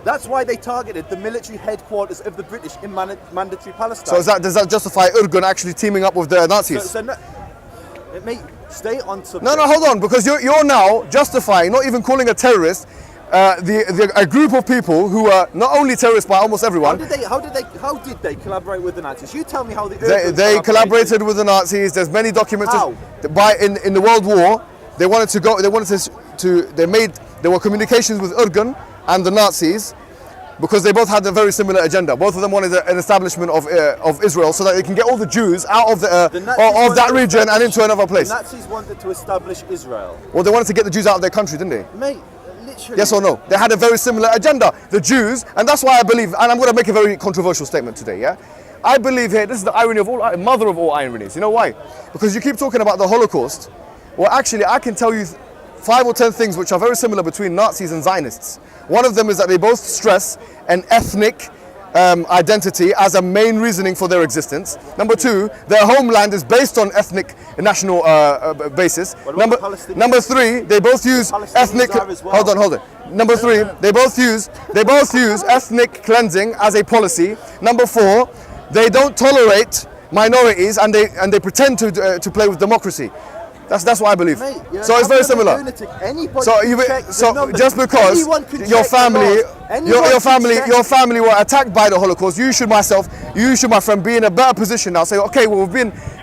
That's why they targeted the military headquarters of the British in mandatory Palestine. So does that justify Irgun actually teaming up with the Nazis? Mate, stay on subject. No, hold on, because you're now justifying, not even calling a terrorist, a group of people who are not only terrorists by almost everyone. How did they collaborate with the Nazis? You tell me how they collaborated with the Nazis. There's many documents. How? In the World War, they wanted to go. There were communications with Irgun and the Nazis, because they both had a very similar agenda. Both of them wanted an establishment of Israel so that they can get all the Jews out of that region and into another place. The Nazis wanted to establish Israel. Well, they wanted to get the Jews out of their country, didn't they? Mate, literally. Yes or no? They had a very similar agenda. The Jews, and that's why I believe, and I'm going to make a very controversial statement today, yeah? I believe here, this is the irony of all, mother of all ironies. You know why? Because you keep talking about the Holocaust. Well, actually, I can tell you 5 or 10 things which are very similar between Nazis and Zionists. One of them is that they both stress an ethnic identity as a main reasoning for their existence. Number 2, their homeland is based on ethnic national basis. Number 3, they both use ethnic. Well. Hold on. Number 3, they both use ethnic cleansing as a policy. Number 4, they don't tolerate minorities and they pretend to play with democracy. That's what I believe. Mate, so it's very similar. So just because your family were attacked by the Holocaust, you should, my friend, be in a better position now. Say, okay, well,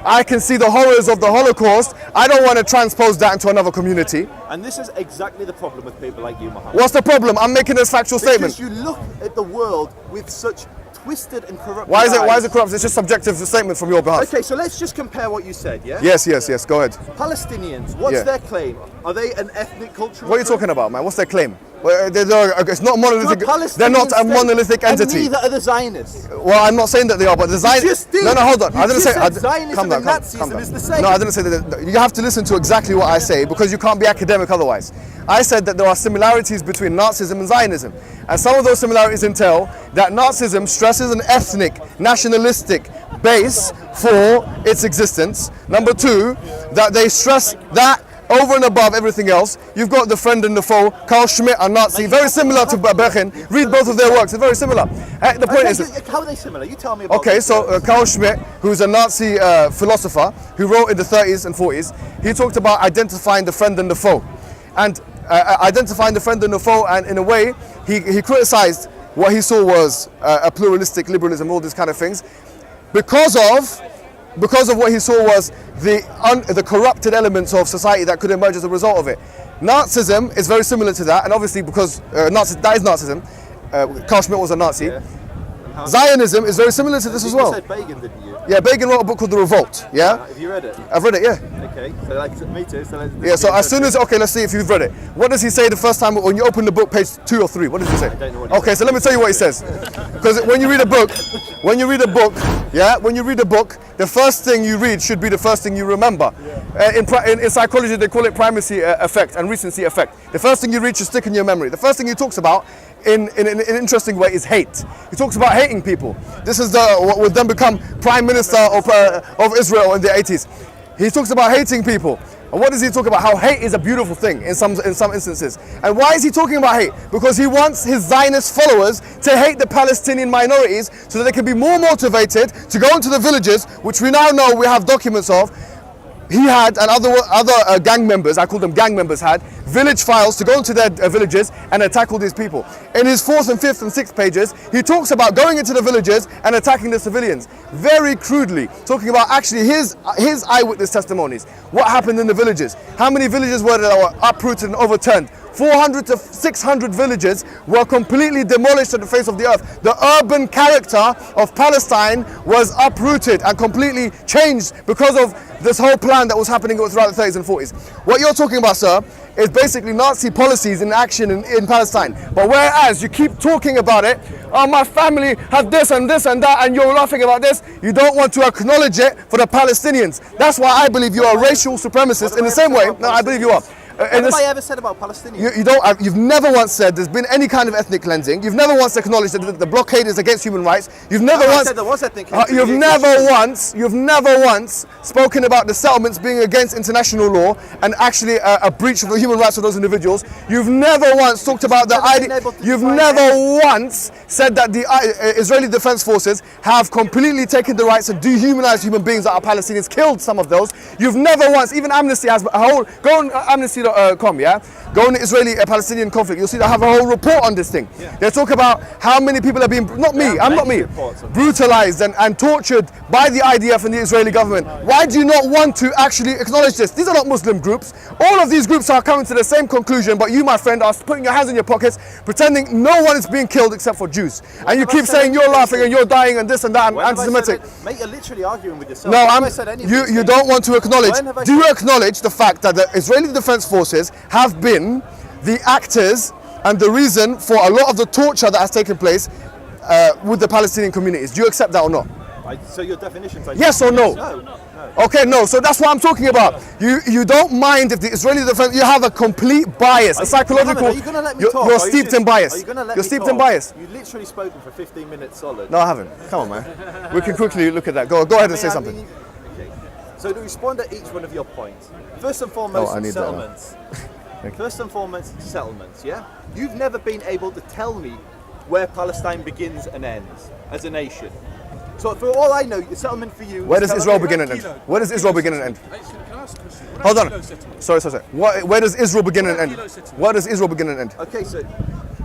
I can see the horrors of the Holocaust. I don't want to transpose that into another community. And this is exactly the problem with people like you, Muhammad. What's the problem? I'm making a factual statement. Because you look at the world with such twisted and corrupt Why is eyes. it corrupt? It's just subjective statement from your behalf. Okay, so let's just compare what you said, yeah? Yes, go ahead. Palestinians, what's their claim? Are they an ethnic cultural What are you talking about, man? What's their claim? It's not monolithic. They're not a monolithic entity. And neither are the Zionists. Well, I'm not saying that they are, but the Zionists. No, hold on. I didn't say. Zionism and Nazism is the same. No, I didn't say that. You have to listen to exactly what I say, because you can't be academic otherwise. I said that there are similarities between Nazism and Zionism, and some of those similarities entail that Nazism stresses an ethnic, nationalistic base for its existence. Number 2, that they stress that over and above everything else. You've got The Friend and the Foe, Carl Schmitt, a Nazi, very similar to Bechin. Read both of their works, they're very similar. The point is, how are they similar? You tell me about. Okay, so Carl Schmitt, who's a Nazi philosopher who wrote in the 30s and 40s, he talked about identifying the friend and the foe. And identifying the friend and the foe, and in a way, he criticized what he saw was a pluralistic liberalism, all these kind of things, because of what he saw was the corrupted elements of society that could emerge as a result of it. Nazism is very similar to that, and obviously because that is Nazism, Carl Schmitt was a Nazi. Yeah. Zionism is very similar to this as well. You said Begin, didn't you? Yeah, Begin wrote a book called The Revolt. Yeah. Have you read it? I've read it. Yeah. Okay. So me too. So as soon as let's see if you've read it. What does he say the first time when you open the book, page 2 or 3? What does he say? I don't know what he says. So let me tell you what he says. Because when you read a book, the first thing you read should be the first thing you remember. Yeah. In psychology, they call it primacy effect and recency effect. The first thing you read should stick in your memory. The first thing he talks about in an interesting way is hate. He talks about hating people. This is what would then become Prime Minister of Israel in the 80s. He talks about hating people. And what does he talk about? How hate is a beautiful thing in some instances. And why is he talking about hate? Because he wants his Zionist followers to hate the Palestinian minorities so that they can be more motivated to go into the villages, which we now know we have documents of. He had, and other gang members, I call them gang members, had village files to go into their villages and attack all these people. In his 4th and 5th and 6th pages, he talks about going into the villages and attacking the civilians, very crudely, talking about actually his eyewitness testimonies. What happened in the villages? How many villages were there that were uprooted and overturned? 400 to 600 villages were completely demolished on the face of the earth. The urban character of Palestine was uprooted and completely changed because of this whole plan that was happening throughout the 30s and 40s. What you're talking about, sir, is basically Nazi policies in action in Palestine. But whereas you keep talking about it, oh, my family had this and this and that, and you're laughing about this, you don't want to acknowledge it for the Palestinians. That's why I believe you are a racial supremacist in the same way. No, I believe you are. What have I ever said about Palestinians? You've never once said there's been any kind of ethnic cleansing. You've never once acknowledged that the blockade is against human rights. You've never once said there was ethnic cleansing. You've never once spoken about the settlements being against international law and actually a breach of the human rights of those individuals. You've never once talked about the idea. You've never once said that the Israeli Defense Forces have completely taken the rights to dehumanize human beings that are Palestinians, killed some of those. You've never once, even Amnesty has a whole, go on amnesty.com, yeah? Go on the Israeli-Palestinian conflict, you'll see they have a whole report on this thing. Yeah. They talk about how many people are being, I'm not me, brutalized and tortured by the IDF and the Israeli government. Why do you not want to actually acknowledge this? These are not Muslim groups. All of these groups are coming to the same conclusion, but you, my friend, are putting your hands in your pockets, pretending no one is being killed except for Jews. And you keep saying you're laughing and you're dying and this and that and anti-Semitic. Mate, you're literally arguing with yourself. No, you don't want to acknowledge. Do you acknowledge the fact that the Israeli Defense Forces have been the actors and the reason for a lot of the torture that has taken place with the Palestinian communities? Do you accept that or not? So your definitions are yes or no? No. Okay, no. So that's what I'm talking about. You don't mind if the Israeli defense. You have a complete bias, a psychological. Are you going to let me talk? You're steeped in bias. Are you going to let You're me steeped talk? in bias. You literally spoken for 15 minutes solid. No, I haven't. Come on, man. We can quickly look at that. Go ahead and say something. Okay. So to respond to each one of your points, first and foremost, settlements. First and foremost, settlements. Yeah. You've never been able to tell me where Palestine begins and ends as a nation. So for all I know, the settlement for you... Where does Israel begin and end? Where does Israel begin and end? Hold on. Sorry. Where does Israel begin and end? Where does Israel begin and end? Okay, so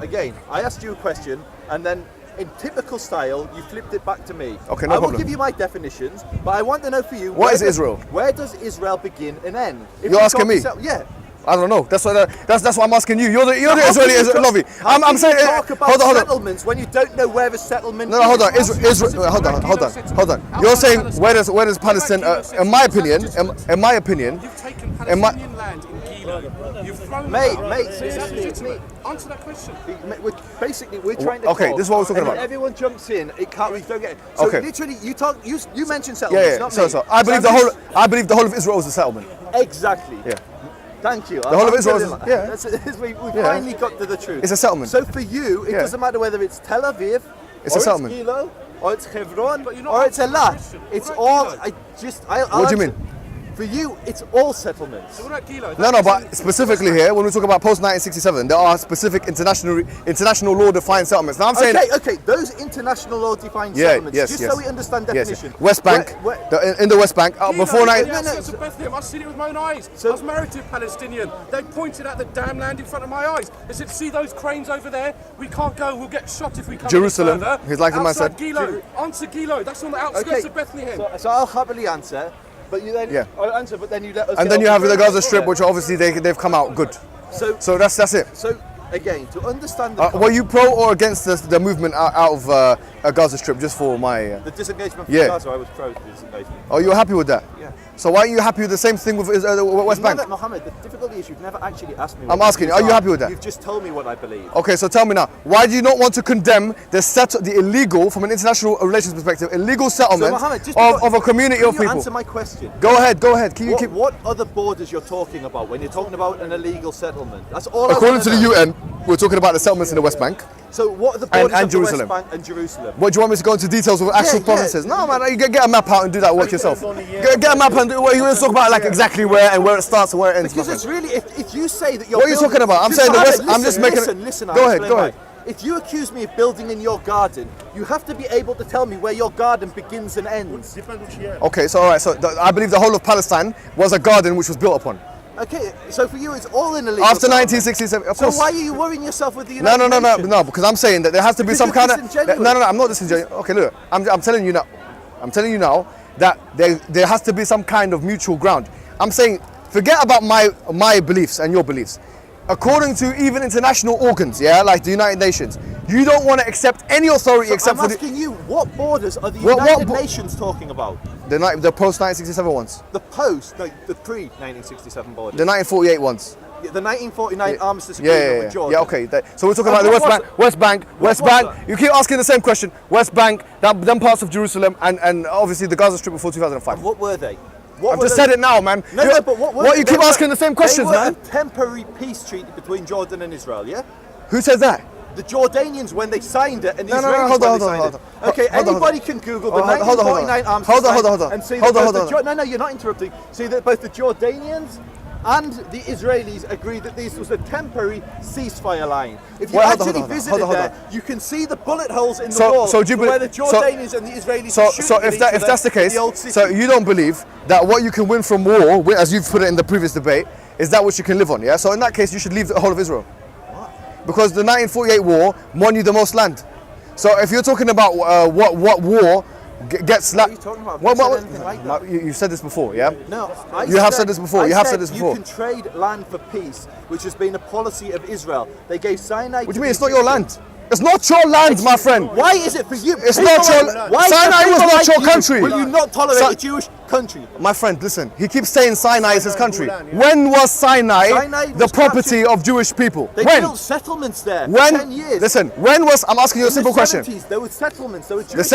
again, I asked you a question and then in typical style, you flipped it back to me. Okay, no problem. I will give you my definitions, but I want to know for you... What is Israel? Where does Israel begin and end? You're asking me? Yeah. I don't know. That's what I'm asking you. You're the Israeli Lovi. I'm saying. Talk about settlements when you don't know where the settlement. No, hold on. Israel. Hold on. You're saying where does Palestine? In my opinion. You've taken Palestinian land in Gilo. You've thrown. Mate. Answer that question. We're trying to. Okay, this is what we're talking about. Everyone jumps in. We don't get it. So literally, you mentioned settlements. Not me. So I believe the whole of Israel is a settlement. Exactly. Yeah. Thank you. The whole of Israel is, we finally got to the truth. It's a settlement. So for you, it doesn't matter whether it's Tel Aviv, it's a settlement. It's Gilo, or it's Hebron, or it's Elat. It's all. What do you mean? For you, it's all settlements. So what about Gilo? No, but specifically here, when we talk about post-1967, there are specific international law-defined settlements. Now I'm saying... Okay, those international law-defined settlements, so we understand definition. West Bank, in the West Bank, before... I've seen it with my own eyes. I was married to a Palestinian. They pointed out the damn land in front of my eyes. They said, see those cranes over there? We can't go, we'll get shot if we come Jerusalem, further. he's like the man said. Gilo. Answer Gilo, that's on the outskirts of Bethlehem. So I'll happily answer. But you then I'll answer, but then you let us. And then you have the Gaza Strip, which obviously they've come out good. So that's it. So again, to understand. Were you pro or against the movement out of a Gaza Strip? Just for my the disengagement from Gaza, I was pro the disengagement. Oh, you're happy with that? Yeah. So why are you happy with the same thing with West Bank? Mohammed, the difficulty is you've never actually asked me. I'm asking you, are you happy with that? You've just told me what I believe. Okay, so tell me now, why do you not want to condemn the illegal, from an international relations perspective, illegal settlement of a community of people? Answer my question. Go ahead. What other borders you're talking about when you're talking about an illegal settlement? That's all. According to the UN, we're talking about the settlements in the West Bank. So what are the borders of the Jerusalem. West Bank and Jerusalem? What, do you want me to go into details of actual provinces? No, man, you get a map out and do that work yourself. Get a map and do what you want to talk about, like exactly where it starts and where it ends. Because it's really, if you say that you're... What are you talking about? I'm saying the West, I'm just making it... Listen, go ahead. If you accuse me of building in your garden, you have to be able to tell me where your garden begins and ends. Okay, so alright, I believe the whole of Palestine was a garden which was built upon. Okay, so for you it's all in illegal. After 1967, of course. So why are you worrying yourself with the United Nations? No, because I'm saying that there has to be some kind of... No, I'm not disingenuous. Okay, look, I'm telling you now that there has to be some kind of mutual ground. I'm saying, forget about my beliefs and your beliefs. According to even international organs, like the United Nations, you don't want to accept any authority except for I'm asking you, what borders are the United Nations talking about? The post-1967 ones. The pre-1967 borders. The 1948 ones. The 1949 armistice agreement with Jordan. Yeah, okay. So we're talking about the West Bank. You keep asking the same question. West Bank, them parts of Jerusalem, and obviously the Gaza Strip before 2005. And what were they? I've just said it now, man. No, but what you keep asking the same questions, man? A temporary peace treaty between Jordan and Israel, yeah? Who says that? The Jordanians when they signed it, and the Israelis hold when on, they signed hold it. on. Okay, anybody can Google the 1949 arms treaty and see that no, you're not interrupting. See that both the Jordanians and the Israelis agreed that this was a temporary ceasefire line. If you actually visited there, you can see the bullet holes in the wall where the Jordanians and the Israelis are shooting So if that's the case, so you don't believe that what you can win from war, as you've put it in the previous debate, is that which you can live on, yeah? So in that case, you should leave the whole of Israel. Because the 1948 war won you the most land. So if you're talking about what war gets what are you talking about? You said this before, yeah? No, you have said this before. You have said this before. You can trade land for peace, which has been a policy of Israel. They gave Sinai. What do you mean? It's not your land. It's not your land, my friend. Why is it for you? It's not your. Sinai was not your country. Will you not tolerate a Jewish country? My friend, listen. He keeps saying Sinai is his country. When was Sinai the property of Jewish people? They built settlements there for 10 years. Listen. When was? I'm asking you a simple question. In the 70s, there were settlements. There were Jewish.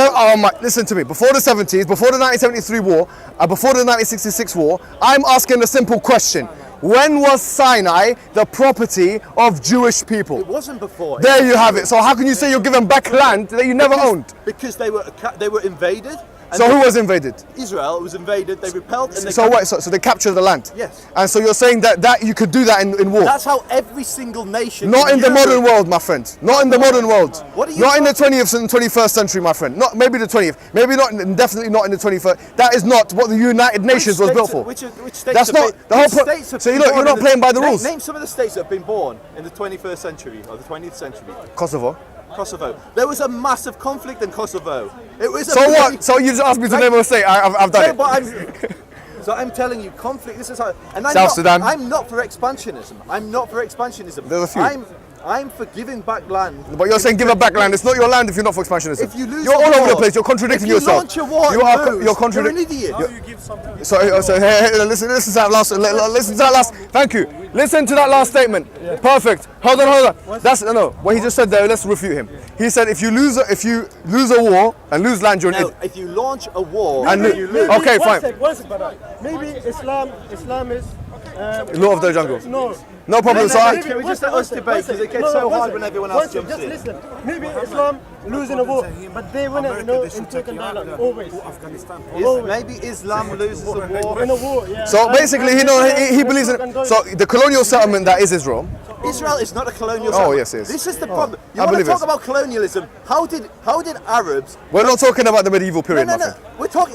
Listen to me. Before the 70s, before the 1973 war, before the 1966 war, I'm asking a simple question. When was Sinai the property of Jewish people? It wasn't before. There you have it. So how can you say you're giving back land that you never owned? Because they were invaded. So who was invaded? Israel was invaded. They repelled. And So they captured the land. Yes. And so you're saying that you could do that in war. That's how every single nation. Not in the modern world, my friend. Not in the modern world. What are you not in the 20th and 21st century, my friend. Not maybe the 20th. Maybe not. Definitely not in the 21st. That is not what the United Nations was built for. Which states? That's not the whole point. So you're not playing by the rules. Name some of the states that have been born in the 21st century or the 20th century. Kosovo. There was a massive conflict in Kosovo. It was. So what? So you just asked me to name a state. I've done it. But so I'm telling you, conflict. This is how. And South Sudan. I'm not for expansionism. There's a few. I'm for giving back land. But you're saying give it back land. It's not your land if you're not for expansionism. If you lose you're all over the place. You're contradicting yourself. If you launch a war, you're contradicting. You're an idiot. So hey, listen to that last. Listen to that last. Thank you. Listen to that last statement. Yeah. Perfect. Hold on. That's no. What he just said there. Let's refute him. He said if you lose a war and lose land, you're an idiot. If you launch a war and you lose. Okay, fine. Maybe Islam is. Law of the jungle. No problem. Can we just let us debate because it gets so hard when everyone else jumps in. Just listen. Maybe Islam losing a war, but they win it in Turkey dialogue always. Maybe Islam loses a war. In a war, yeah. So basically, he believes in. So the colonial settlement that is Israel. Israel is not a colonial settlement. Oh yes, yes. This is the problem. You want to talk about colonialism? How did Arabs? We're not talking about the medieval period, my friend.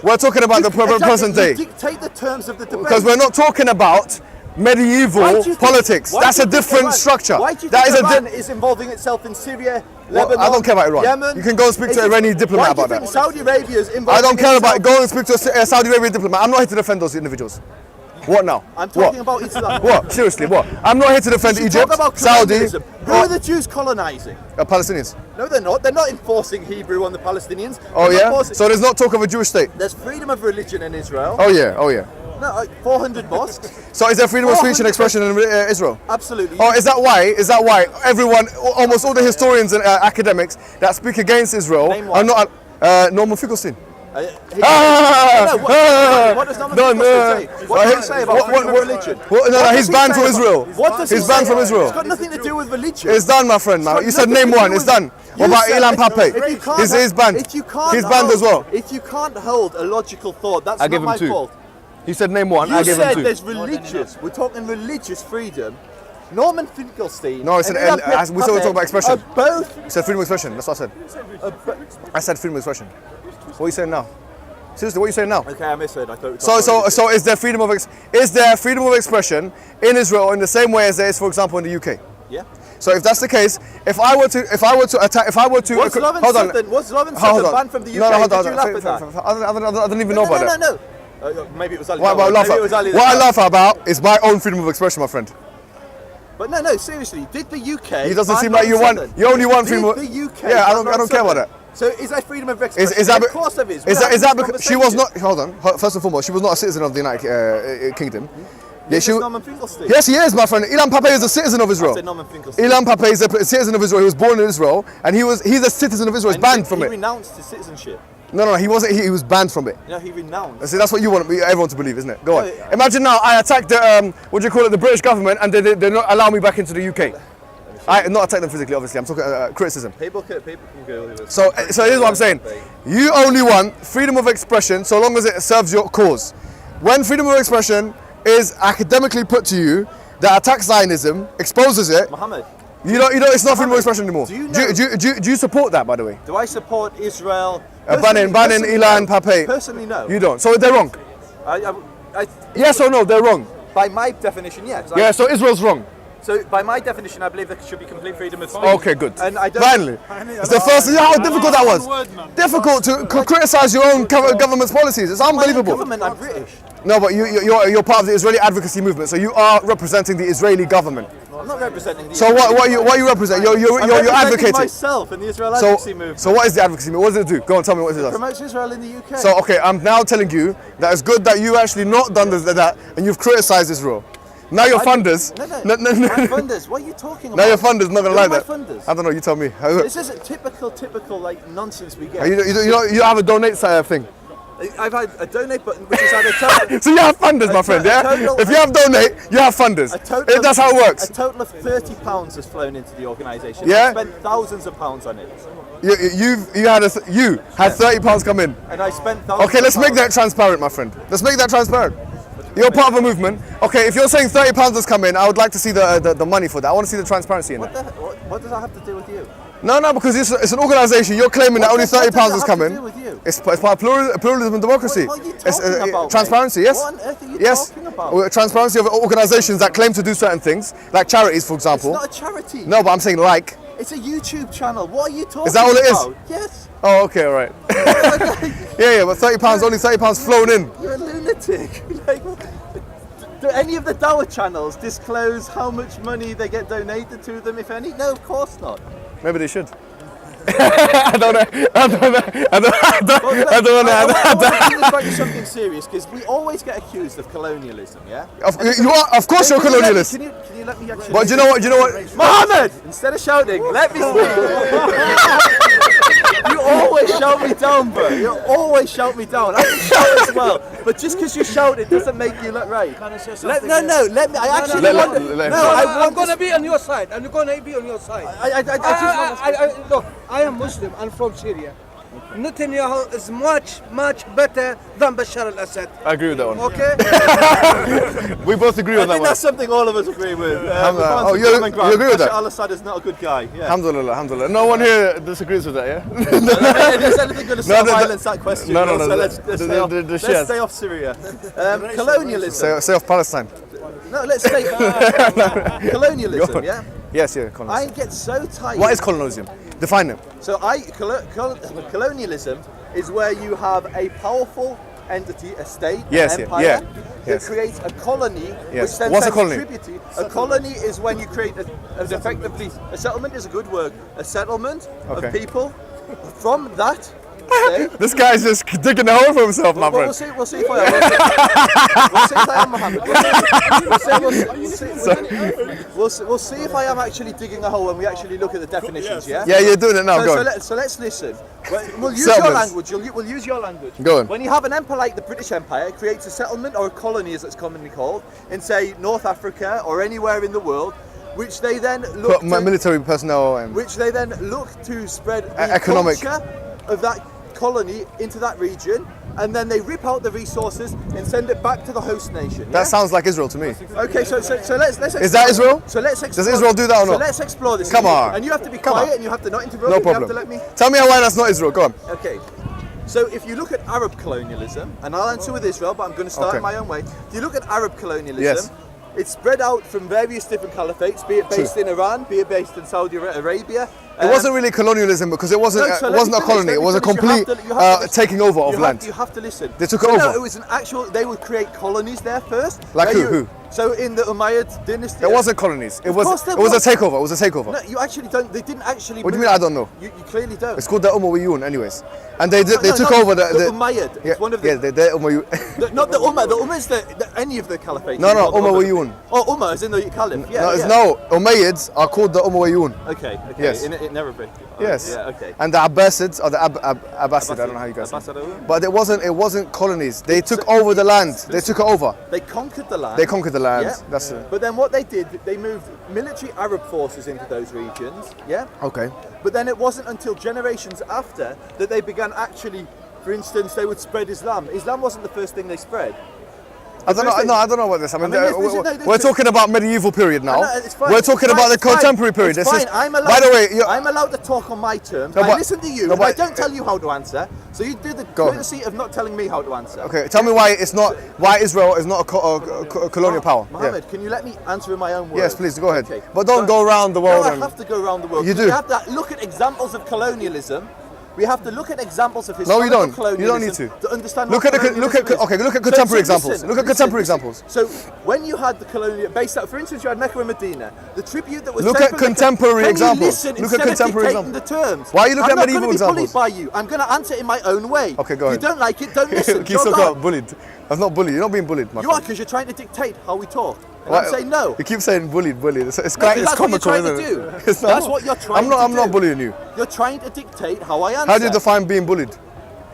We're talking about the present day. Dictate the terms of the debate. Because we're not talking about medieval politics. That's a different structure. Why do you think Iran is involving itself in Syria, Lebanon, I don't care about Iran. Yemen? You can go and speak to an Iranian diplomat about that. Saudi Arabia is involved. I don't care about it. Go and speak to a Saudi Arabian diplomat. I'm not here to defend those individuals. What now? I'm talking about Islam. What? Seriously, what? I'm not here to defend Egypt, Saudi. Who are the Jews colonizing? Palestinians. No, they're not. They're not enforcing Hebrew on the Palestinians. Oh yeah? So there's not talk of a Jewish state? There's freedom of religion in Israel. Oh yeah. No, 400 mosques. So is there freedom of speech and expression in Israel? Absolutely. Oh, is that why everyone, almost all the historians and academics that speak against Israel are not Norman Finkelstein? What does Norman Finkelstein say? What does he say about freedom of religion? No, he's banned from Israel. He's banned from Israel. It's got nothing to do with religion. It's done, my friend. You said name one. It's done. What about Ilan Pape? He's banned. He's banned as well. If you can't hold a logical thought, that's not my fault. He said name one. I gave him two. You said there's religious. We're talking religious freedom. Norman Finkelstein. No, we still talk about expression. Both. You said freedom of expression. That's what I said. I said freedom of expression. What are you saying now? Seriously, what are you saying now? Okay, I misheard. I thought. So is there freedom of expression in Israel in the same way as there is, for example, in the UK? Yeah. So if that's the case, if I were to attack, was Lovin Sutton banned from the UK? No, hold on. Did you laugh at that? I don't even know about that. No. Maybe it was Ali. What I laugh about is my own freedom of expression, my friend. But no, seriously, did the UK? It doesn't seem like you only want freedom. Did the UK? Yeah, I don't care about that. So is that freedom of expression? Of course there is. Is that because she was not? Hold on. First and foremost, she was not a citizen of the United Kingdom. Yeah, Norman Finkelstein. Yes, he is, my friend. Ilan Pape is a citizen of Israel. Ilan Pape is a citizen of Israel. He was born in Israel, and he's a citizen of Israel. He's banned from it. He renounced his citizenship. No, he wasn't. He was banned from it. No, he renounced. See, that's what you want everyone to believe, isn't it? Go on. Yeah. Imagine now I attack the what do you call it, the British government, and they not allow me back into the UK. I not attack them physically, obviously. I'm talking criticism. People can go with So here's what I'm saying. You only want freedom of expression so long as it serves your cause. When freedom of expression is academically put to you that attacks Zionism, exposes it. Muhammad. You know, it's not freedom of expression anymore. Do you you support that, by the way? Do I support Israel? Banning Ilan Pape. Personally, no. You don't. So they're wrong. Yes or no? They're wrong. By my definition, yes. Yeah. So Israel's wrong. So by my definition, I believe there should be complete freedom of speech. Okay, good. And I don't. Finally, it's the first. You know how difficult that was. Difficult to criticize your own government's policies. It's unbelievable. Government, I'm British. No, but you're part of the Israeli advocacy movement, so you are representing the Israeli government. I'm not representing the. So what you represent? You're advocating myself and the Israel advocacy movement. So what is the advocacy movement? What does it do? Go on, tell me what it does. It promotes Israel in the UK. So okay, I'm now telling you that it's good that you actually not done that and you've criticised Israel. Now your funders. No. My funders. What are you talking about? Now your funders not gonna like that. Funders? I don't know. You tell me. This is a typical like nonsense we get. You have a donate thing. I've had a donate button, which is either total. So you have funders, my friend. Yeah. If you have donate, you have funders. That's how it works. A total of £30 has flown into the organisation. Yeah. I spent thousands of pounds on it. You had £30 come in. And I spent thousands. Okay, let's make that transparent, my friend. Let's make that transparent. You're part of a movement. Okay, if you're saying £30 has come in, I would like to see the money for that. I want to see the transparency in that. What does that have to do with you? No, because it's an organisation. You're claiming that only £30 has come in. It's part of pluralism and democracy. What are you talking about? Transparency, yes. What on earth are you talking about? Well, transparency of organisations that claim to do certain things, like charities, for example. It's not a charity. No, but I'm saying like. It's a YouTube channel. What are you talking about? Is that all it is? Yes. Oh, okay, all right. yeah, but £30, only £30 flown in. You're a lunatic. Do any of the Dawah channels disclose how much money they get donated to them, if any? No, of course not. Maybe they should. I don't know. I don't know. Let's to something serious, because we always get accused of colonialism, yeah? Of course you're a colonialist. Can you let me actually... But do you know what? Mohammed! Instead of shouting, let me speak. You always shout me down, bro. You always shout me down. I can shout as well. But just because you shout, it doesn't make you look right. Let me. I actually I'm going to be on your side. I'm going to be on your side. Look, I am Muslim. I'm from Syria. Netanyahu is much better than Bashar al-Assad. I agree with that one. Okay? We both agree on that I think one. that's something all of us agree with. You agree with that? Bashar al-Assad is not a good guy. Yeah. Alhamdulillah. No one here disagrees with that, yeah? Is anything going to solve violence, that question? No. So let's stay off Syria. Colonialism. Stay off Palestine. No, let's stay colonialism, yeah? Yes, colonialism. I get so tired. What is colonialism? Define it. So colonialism is where you have a powerful entity, a state, an empire, that creates a colony, which then What's a colony? A colony is when you create effectively, a settlement is a good word, a settlement of people from that. This guy's just digging a hole for himself, my friend. We'll see if I am. We'll see if I am, Muhammad. We'll see if I am actually digging a hole when we actually look at the definitions, yeah? Yeah, you're doing it now, go on. So let's listen. We'll use your language. We'll use your language. Go on. When you have an empire like the British Empire, it creates a settlement or a colony, as it's commonly called, in, say, North Africa or anywhere in the world, which they then look military personnel and which they then look to spread the economic culture of that colony into that region, and then they rip out the resources and send it back to the host nation. That sounds like Israel to me. Okay, so let's is that Israel? So let's explore. Does Israel do that or not? So let's explore this. Come on. And you have to be quiet and you have to not interrupt. No problem. You have to let me. Tell me why that's not Israel. Go on. Okay. So if you look at Arab colonialism, and I'll answer with Israel, but I'm going to start in my own way. If you look at Arab colonialism, it's spread out from various different caliphates, be it based in Iran, be it based in Saudi Arabia. It wasn't really colonialism because it wasn't a colony. It was a complete taking over of land. You have to listen. They took it over. No, it was an actual. They would create colonies there first. Like who? So in the Umayyad dynasty. It wasn't colonies. It was a takeover. It was a takeover. No, you actually don't. They didn't actually. What do you mean? I don't know. You clearly don't. It's called the Umayyad, anyways. And they took over the Umayyad. Yeah, one of the. Yeah, the Umayyad. Not the Ummah. The Ummah is any of the caliphates. No, Umayyad. Oh, Ummah is in the caliph. Yeah. No, Umayyads are called the Umayyad. Okay. Yes. In Arabic. Yes. Yeah. Okay. And the Abbasids or the Abbasid, I don't know how you guys say it. But it wasn't colonies. They took over the land. They took it over. They conquered the land. They conquered the land. Yeah. That's it. But then what they did, they moved military Arab forces into those regions. Yeah. Okay. But then it wasn't until generations after that they began actually, for instance, they would spread Islam. Islam wasn't the first thing they spread. I don't know. No, I don't know about this. I mean, we're talking talking about medieval period now. It's fine. We're talking about the contemporary period. It's fine. By the way, I'm allowed to talk on my terms. No, I listen to you. I don't tell you how to answer. So you do the courtesy of not telling me how to answer. Okay, tell me why Israel is not a colonial power. Mohammed, can you let me answer in my own words? Yes, please go ahead. Okay. But don't go around the world. No, I have to go around the world. You do. We have to look at examples of colonialism. We have to look at examples of historical colonialism. You don't need to understand. Look at contemporary examples. Look at contemporary examples. So when you had the colonial based out, for instance, you had Mecca and Medina. The tribute that was look at contemporary examples. Look at contemporary examples. The terms. Why are you looking at medieval examples? I'm not going to be bullied by you. I'm going to answer in my own way. Okay, go ahead. If you don't like it, don't listen. You still got bullied. That's not bullied. You're not being bullied, my You are, because you're trying to dictate how we talk. And I'm saying no. You keep saying bullied. It's That's comical, what you're isn't trying it? to do. That's what you're trying to do. I'm not bullying you. You're trying to dictate how I answer. How do you define being bullied?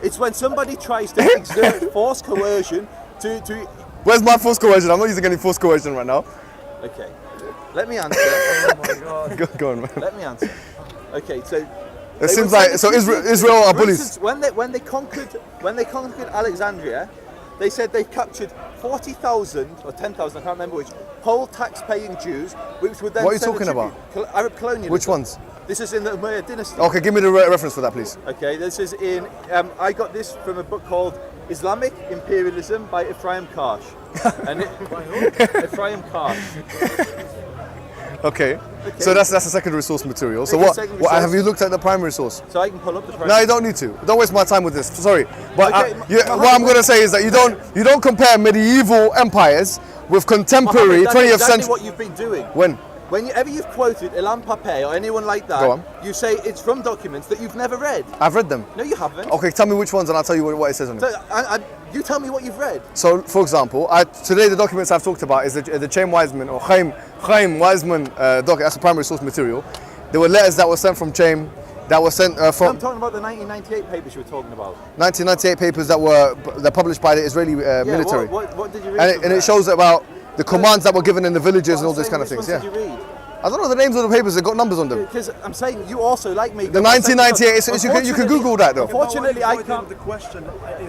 It's when somebody tries to exert force coercion to... Where's my force coercion? I'm not using any force coercion right now. Okay. Let me answer. Oh my God. Go on, man. Let me answer. Okay, so... It seems like Israel are bullies. Instance, when they conquered Alexandria, they said they captured 40,000 or 10,000, I can't remember which, whole tax-paying Jews, which would then... What are you talking about? Arab colonialism. Which ones? This is in the Umayyad dynasty. Okay, give me the reference for that, please. Okay, this is in... I got this from a book called Islamic Imperialism by Ephraim Karsh. Ephraim Karsh. Okay. So that's a secondary source material. So what have you looked at the primary source? So I can pull up the primary. No, you don't need to. Don't waste my time with this. Sorry, but Okay, what I'm going to say is that you don't compare medieval empires with contemporary 20th exactly century. What you've been doing. Whenever you've quoted Ilan Pape or anyone like that, you say it's from documents that you've never read. I've read them. No, you haven't. Okay, tell me which ones and I'll tell you what it says on them. So, you tell me what you've read. So, for example, today the documents I've talked about is the Chaim Wiseman or Chaim Wiseman document. That's the primary source material. There were letters that were sent from Chaim, that were sent from... I'm talking about the 1998 papers you were talking about. 1998 papers that were published by the Israeli military. What did you read? And it shows about the commands that were given in the villages and all those kind of things. What did you read? I don't know the names of the papers, they've got numbers on them. Because I'm saying you also, like me... The 1998, you can Google that though. Unfortunately, I can't... The question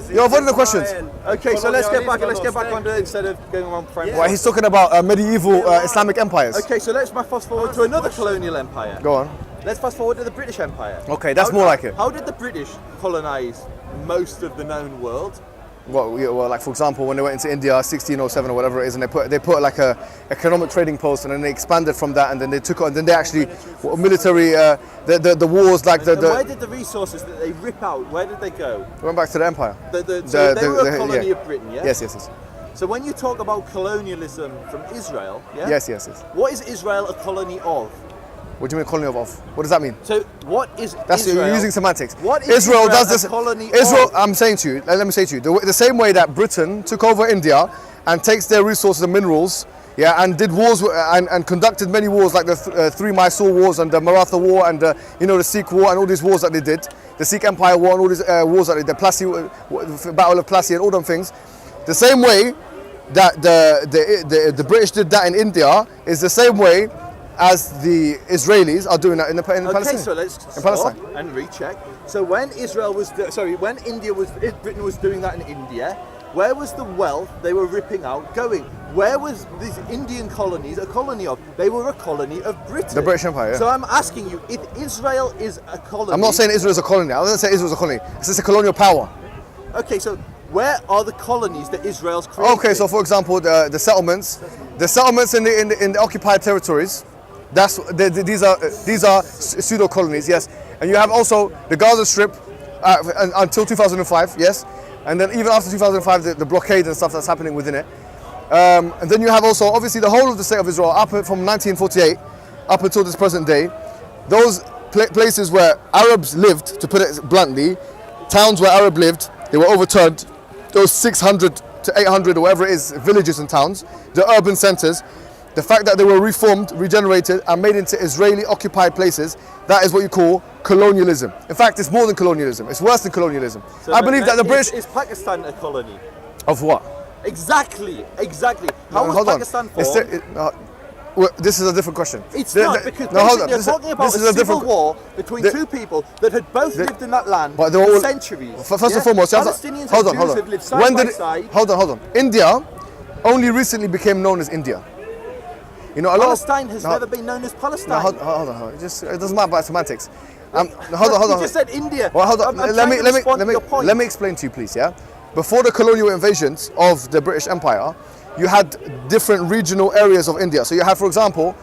You're avoiding the questions. Okay, so let's get back onto it instead of going around frame. Well, he's talking about medieval Islamic empires. Okay, so let's fast forward to another colonial empire. Go on. Let's fast forward to the British Empire. Okay, that's more like it. How did the British colonise most of the known world? Well, like for example, when they went into India, 1607 or whatever it is, and they put like a economic trading post, and then they expanded from that, and then they took on, and then they actually military the wars like the. Where did the resources that they rip out? Where did they go? Went back to the empire. So they were a colony of Britain, yeah. Yes. So when you talk about colonialism from Israel, yeah. Yes. What is Israel a colony of? What do you mean colony of? What does that mean? So what is That's Israel? You're using semantics. What is Israel does this? A colony Israel. of? I'm saying to you. Let me say to you. The same way that Britain took over India and takes their resources and minerals, and did wars and conducted many wars like the three Mysore wars and the Maratha war and the Sikh war and all these wars that they did, the Sikh Empire war and all these wars that they did, the Plassey Battle of Plassey and all them things. The same way that the British did that in India is the same way as the Israelis are doing that in Palestine. Okay, so let's stop and recheck. So when Britain was doing that in India, where was the wealth they were ripping out going? Where was these Indian colonies a colony of? They were a colony of Britain. The British Empire, yeah. So I'm asking you, if Israel is a colony... I'm not saying Israel is a colony. I don't say Israel is a colony. It's just a colonial power. Okay, so where are the colonies that Israel's created? Okay, so for example, the settlements in the occupied territories. These are pseudo colonies, yes. And you have also the Gaza Strip until 2005, yes. And then even after 2005, the blockade and stuff that's happening within it. And then you have also obviously the whole of the state of Israel up from 1948 up until this present day. Those places where Arabs lived, to put it bluntly, towns where Arab lived, they were overturned. Those 600 to 800 or whatever it is, villages and towns, the urban centers. The fact that they were reformed, regenerated, and made into Israeli-occupied places, that is what you call colonialism. In fact, it's more than colonialism. It's worse than colonialism. So I believe that the British... Is Pakistan a colony? Of what? Exactly. How was Pakistan formed? This is a different question. It's not, because you're talking about a civil war between two people that had both lived in that land for centuries. First and foremost, Palestinians and Jews have lived side by side. Hold on. India only recently became known as India. You know, Palestine has never been known as Palestine. No, hold on. It doesn't matter about semantics. Hold on. You just said India. Well, hold on. Let me explain to you, please. Yeah. Before the colonial invasions of the British Empire, you had different regional areas of India. So you had, for example,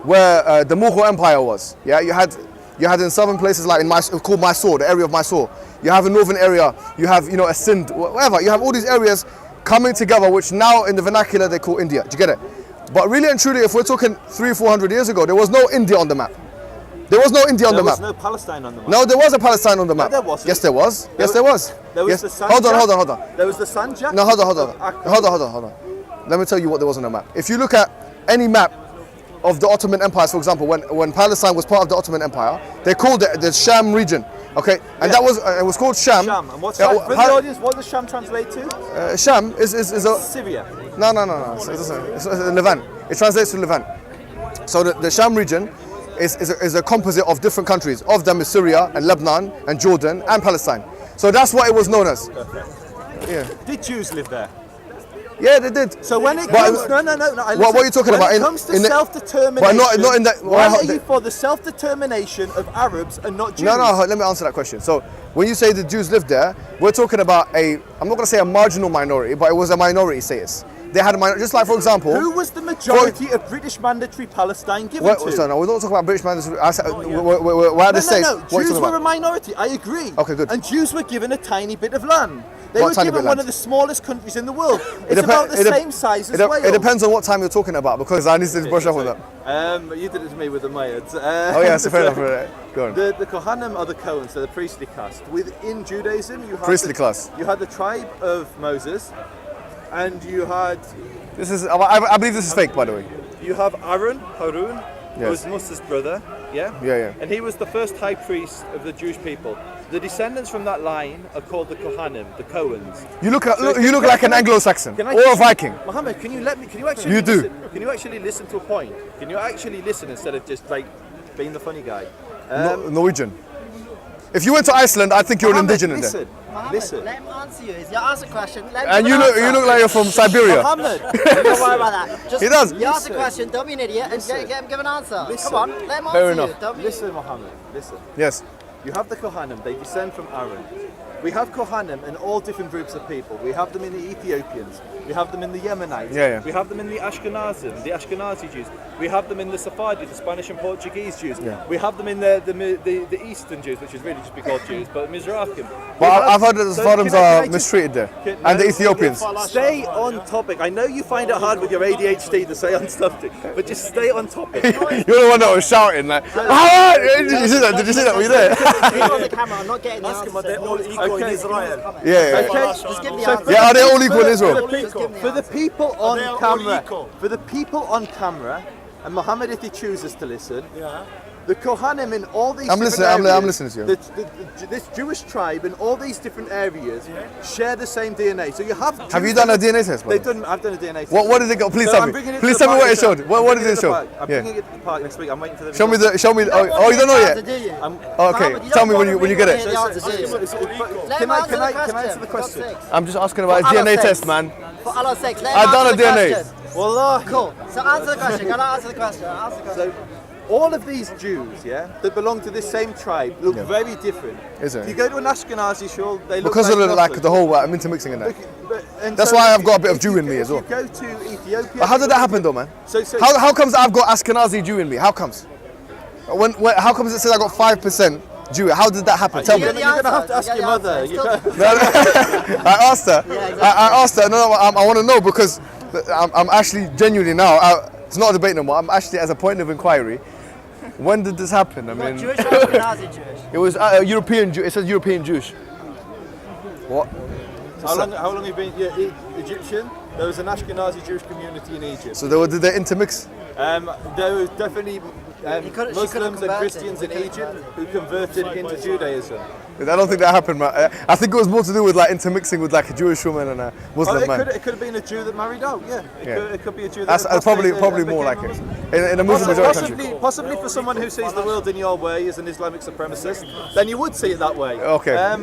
where the Mughal Empire was. Yeah. You had in southern places like called Mysore, the area of Mysore. You have a northern area. You have a Sindh, whatever. You have all these areas coming together, which now in the vernacular they call India. Do you get it? But really and truly, if we're talking 300-400 years ago, there was no India on the map. There was no India on the map. There was no Palestine on the map. No, there was a Palestine on the map. No, there wasn't. Yes, there was. Yes, there was. There was the Sanjak. Hold on. There was the Sanjak. No, hold on. Let me tell you what there was on the map. If you look at any map of the Ottoman Empire, for example, when Palestine was part of the Ottoman Empire, they called it the Sham region. Okay, and that was it was called Sham. Sham. And what's for the audience? What does Sham translate to? Sham is a Syria. No. It's Levant. It translates to Levant. So the Sham region is a composite of different countries. Of them is Syria and Lebanon and Jordan and Palestine. So that's what it was known as. Perfect. Yeah. Did Jews live there? Yeah, they did. So when it comes, no. What are you talking about? When it comes to self-determination, but not in that. Why are you for the self-determination of Arabs and not Jews? No. Let me answer that question. So when you say the Jews lived there, we're talking about I'm not going to say a marginal minority, but it was a minority status. They had a minority, just like, for example, who was the majority of British mandatory Palestine given to? No, we're not talking about British mandatory. We're at the States. No. Jews were a minority. I agree. Okay, good. And Jews were given a tiny bit of land. They were given one of the smallest countries in the world. It's about the same size as Wales. It depends on what time you're talking about, because I need to brush up on that. You did it to me with the Mayans. Oh yeah, so fair enough. Go on. The Kohanim are the Cohens, so the priestly caste. Within Judaism, you had class. You had the tribe of Moses, and you had. I believe this is fake, by the way. You have Harun, who was Moses' brother. Yeah. And he was the first high priest of the Jewish people. The descendants from that line are called the Kohanim, the Cohens. You look like an Anglo-Saxon or a Viking. Mohammed, can you actually You do. Listen? Can you actually listen to a point? Can you actually listen instead of just like being the funny guy? Norwegian. If you went to Iceland, I think you're an indigenous there. Listen. Let him answer you. You ask a question. And you look like you're from Siberia. Mohammed. Don't worry about that. Just, he does. You ask a question, don't be an idiot, and get him give an answer. Listen. Come on, let him Fair answer enough. you. Listen, Mohammed. Listen. Yes. You have the Kohanim, they descend from Aaron. We have Kohanim in all different groups of people. We have them in the Ethiopians. We have them in the Yemenites. Yeah. We have them in the Ashkenazim, the Ashkenazi Jews. We have them in the Sephardi, the Spanish and Portuguese Jews. Yeah. We have them in the Eastern Jews, which is really just be called Jews, but Mizrahim. But I've heard that the Sephardims are mistreated there. And the Ethiopians. Stay on topic. I know you find it hard with your ADHD to stay on topic, but just stay on topic. You're the one that was shouting like, Did you see that? Did you see that? Were you there? He's on the camera, I'm not getting the answer. They're all equal in Israel. Yeah. Okay. Just give the answer. Yeah, are they all equal in Israel? For the people on camera, and Mohammed, if he chooses to listen, the Kohanim in all these I'm different listening. areas, I'm listening to you. This Jewish tribe in all these different areas share the same DNA. So you have. Have you done a DNA test? I've done a DNA test. What did it go? Please So tell me. Please tell me what it showed. What did it show? I'm bringing it to the park next week. I'm waiting for the. Show me. Oh, you don't know yet. Okay, tell me when you get it. Can I answer the question? I'm just asking about a DNA test, man. For Allah's sake, let him I've done answer a the DNA. question. Wallah. Cool. So answer the question. Can I answer the question? So, all of these Jews, that belong to this same tribe look very different. Is it? If you go to an Ashkenazi shul, they look because like of the whole intermixing in that. That's so why I've got a bit of Jew in me as well. If you go to Ethiopia, But how did that happen though, man? So how comes I've got Ashkenazi Jew in me? How comes? How comes it says I got 5% Jew? How did that happen? Tell me. You're going to have to ask your mother. I asked her. I asked her. No, I want to know because I'm actually genuinely now. It's not a debate no more. I'm actually as a point of inquiry. When did this happen? I mean, Jewish or Ashkenazi Jewish? It was European Jew. It says European Jewish. What? How long have you been Egyptian? There was an Ashkenazi Jewish community in Egypt. So did they intermix? There were definitely Muslims and Christians in Egypt who converted into Judaism. I don't think that happened, man. I think it was more to do with like intermixing with like a Jewish woman and a Muslim man. It could have been a Jew that married out. Yeah, it could be a Jew. That's probably more like it. In a Muslim majority country. Possibly for someone who sees the world in your way as an Islamic supremacist, then you would see it that way. Okay. I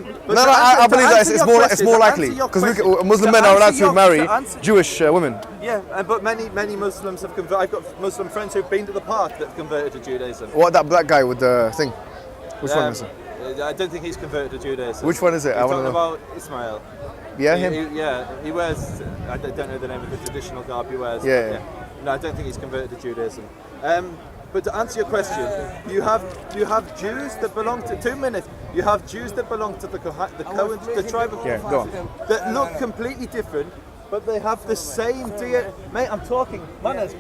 believe that it's more likely because Muslim men are allowed to marry Jewish women. Yeah, but many Muslims have converted. I've got Muslim friends who've been to the park that have converted to Judaism. What, that black guy with the thing? Which one is it? I don't think he's converted to Judaism. Which one is it? You're talking about Ismail. Yeah, him? He wears, I don't know the name of the traditional garb he wears. Yeah. No, I don't think he's converted to Judaism. But to answer your question, you have Jews that belong to, 2 minutes, you have Jews that belong to the tribe of go on. that look completely different, but they have the same DNA. Mate, I'm talking. Manners.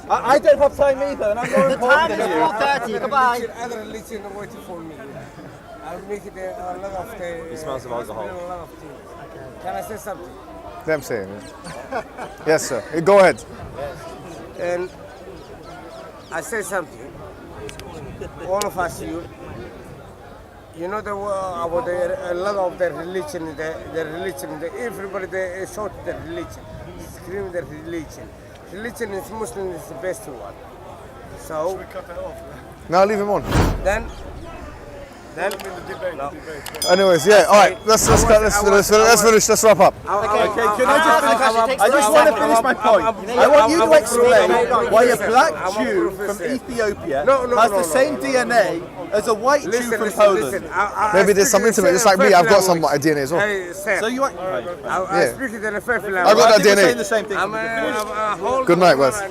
I don't have time either, and I'm more important than you. The time is 4:30, goodbye. Other religion waiting for me. I'll make it a lot of things. He smells of alcohol. Can I say something? I'm saying it. Yes, sir. Go ahead. And I say something. All of us, you know about a lot of their religion, everybody they shout their religion, scream their religion. Religion is Muslim is the best one. So Now leave him on. then Anyways, yeah. All right. Let's finish. Let's wrap up. Okay, can I just finish? I just want to finish my point. I want you to explain why a black Jew from Ethiopia has the same DNA as a white Jew from Poland. Maybe there's something to it. Just like me, I've got some DNA as well. So you are. I speak it in the first language. I've got that Saying DNA. the same thing. Good night, Wes.